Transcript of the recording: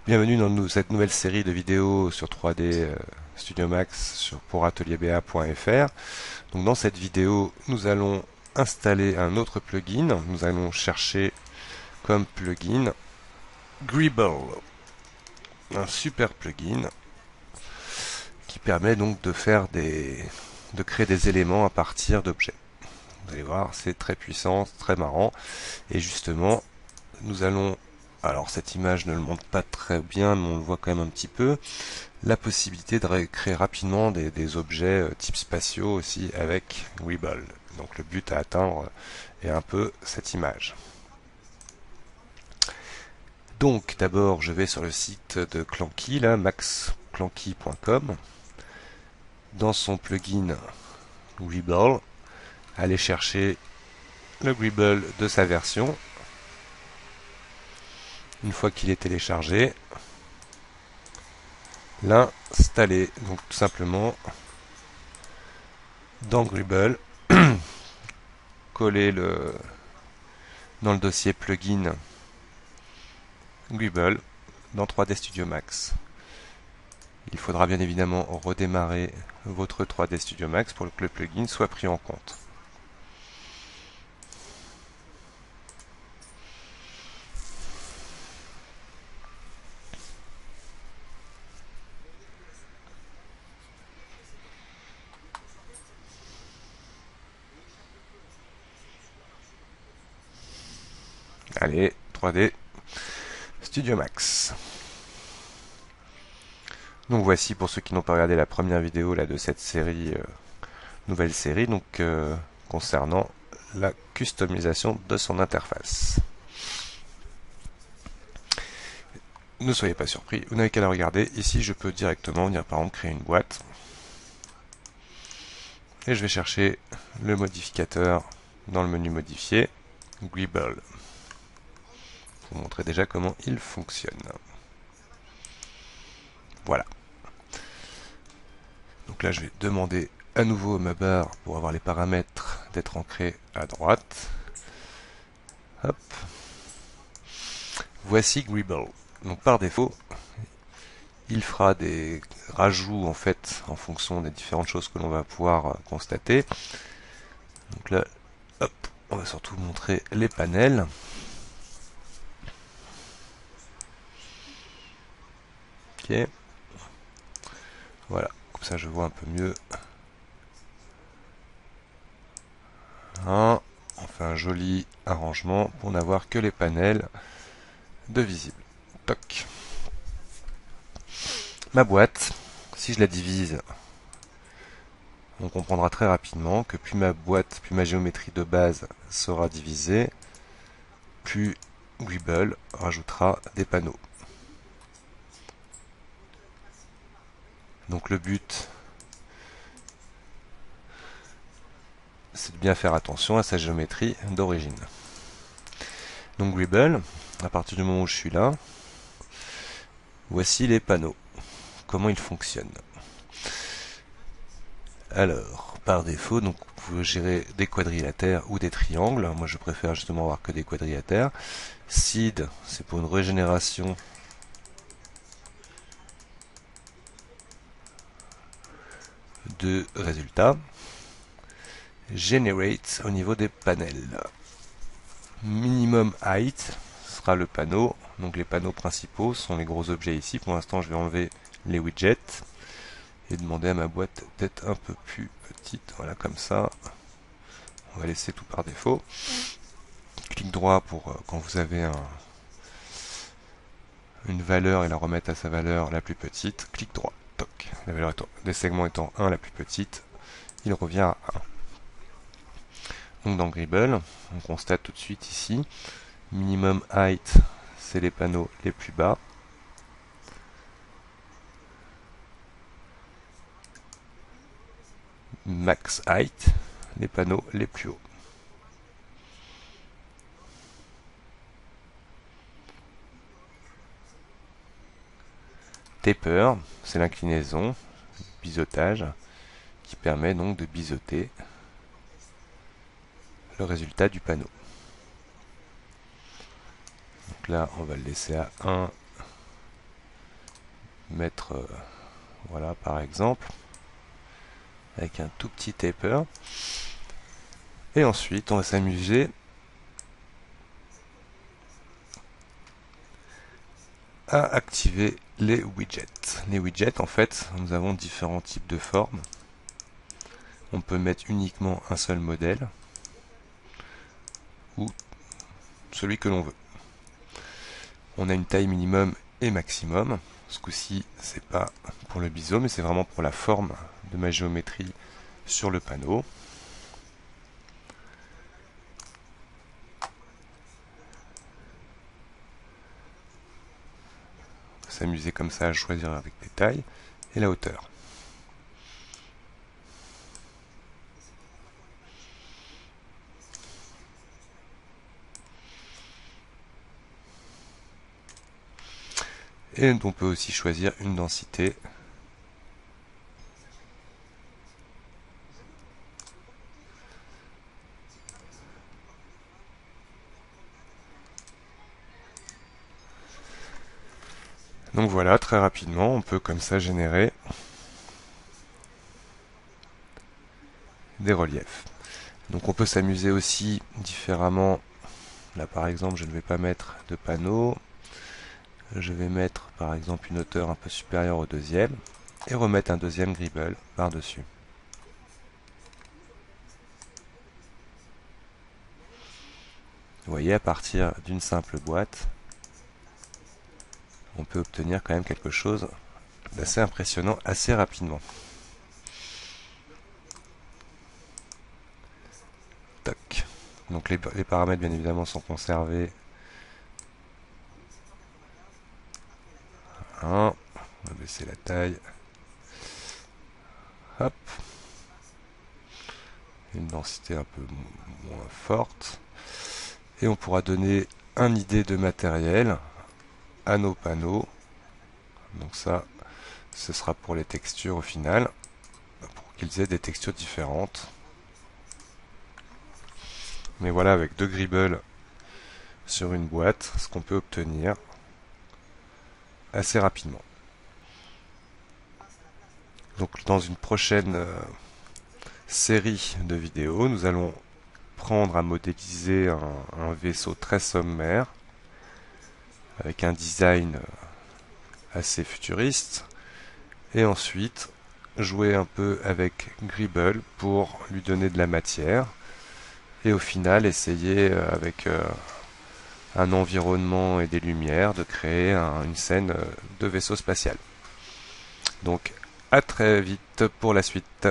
Bienvenue dans cette nouvelle série de vidéos sur 3D Studio Max pour atelierba.fr. Donc dans cette vidéo, nous allons installer un autre plugin. Nous allons chercher comme plugin Greeble, un super plugin qui permet donc de créer des éléments à partir d'objets. Vous allez voir, c'est très puissant, très marrant. Et justement, nous allons, alors cette image ne le montre pas très bien, mais on le voit quand même un petit peu, la possibilité de créer rapidement des objets type spatiaux aussi avec Weeble. Donc le but à atteindre est un peu cette image. Donc d'abord je vais sur le site de Clanky, là, maxclanky.com. Dans son plugin Weeble, aller chercher le Greeble de sa version. Une fois qu'il est téléchargé, l'installer. Donc tout simplement dans Greeble, coller dans le dossier plugin Greeble dans 3D Studio Max. Il faudra bien évidemment redémarrer votre 3D Studio Max pour que le plugin soit pris en compte. Allez, 3D Studio Max. Donc voici pour ceux qui n'ont pas regardé la première vidéo là, de cette série, nouvelle série, donc concernant la customisation de son interface. Ne soyez pas surpris, vous n'avez qu'à la regarder. Ici, je peux directement venir par exemple créer une boîte. Et je vais chercher le modificateur dans le menu modifier, Greeble. Pour vous montrer déjà comment il fonctionne. Voilà. Donc là, je vais demander à nouveau ma barre pour avoir les paramètres d'être ancrés à droite. Hop. Voici Greeble. Donc par défaut, il fera des rajouts en fait en fonction des différentes choses que l'on va pouvoir constater. Donc là, hop, on va surtout montrer les panels. Ok. Voilà, comme ça je vois un peu mieux. On fait un joli arrangement pour n'avoir que les panels de visibles. Toc. Ma boîte, si je la divise, on comprendra très rapidement que plus ma boîte, plus ma géométrie de base sera divisée, plus Greeble rajoutera des panneaux. Donc le but, c'est de bien faire attention à sa géométrie d'origine. Donc Greeble, à partir du moment où je suis là, voici les panneaux. Comment ils fonctionnent. Alors, par défaut, donc vous pouvez gérer des quadrilatères ou des triangles. Moi, je préfère justement avoir que des quadrilatères. Seed, c'est pour une régénération de résultats. Generate au niveau des panels. Minimum height sera le panneau. Donc les panneaux principaux sont les gros objets ici. Pour l'instant, je vais enlever les widgets et demander à ma boîte d'être un peu plus petite. Voilà, comme ça. On va laisser tout par défaut. Clic droit pour quand vous avez une valeur et la remettre à sa valeur la plus petite. Clic droit. Toc. La valeur des segments étant 1 la plus petite, il revient à 1. Donc dans Greeble, on constate tout de suite ici, minimum height, c'est les panneaux les plus bas. Max height, les panneaux les plus hauts. Taper, c'est l'inclinaison, biseautage, qui permet donc de biseauter le résultat du panneau. Donc là, on va le laisser à 1 mettre, voilà par exemple, avec un tout petit taper. Et ensuite, on va s'amuser à activer les widgets. Les widgets, en fait, nous avons différents types de formes. On peut mettre uniquement un seul modèle ou celui que l'on veut. On a une taille minimum et maximum. Ce coup-ci, c'est pas pour le biseau, mais c'est vraiment pour la forme de ma géométrie sur le panneau. On peut s'amuser comme ça à choisir avec les tailles et la hauteur. Et on peut aussi choisir une densité. Donc voilà, très rapidement, on peut comme ça générer des reliefs. Donc on peut s'amuser aussi différemment. Là par exemple, je ne vais pas mettre de panneau. Je vais mettre par exemple une hauteur un peu supérieure au deuxième et remettre un deuxième gribble par-dessus. Vous voyez, à partir d'une simple boîte, on peut obtenir quand même quelque chose d'assez impressionnant assez rapidement. Toc. Donc les paramètres bien évidemment sont conservés. On va baisser la taille. Hop. Une densité un peu moins forte. Et on pourra donner une idée de matériel à nos panneaux. Donc ça, ce sera pour les textures au final, pour qu'ils aient des textures différentes. Mais voilà, avec 2 gribbles sur une boîte, ce qu'on peut obtenir assez rapidement. Donc dans une prochaine série de vidéos, nous allons prendre à modéliser un vaisseau très sommaire avec un design assez futuriste et ensuite jouer un peu avec Gribble pour lui donner de la matière et au final essayer avec un environnement et des lumières de créer une scène de vaisseau spatial. Donc à très vite pour la suite.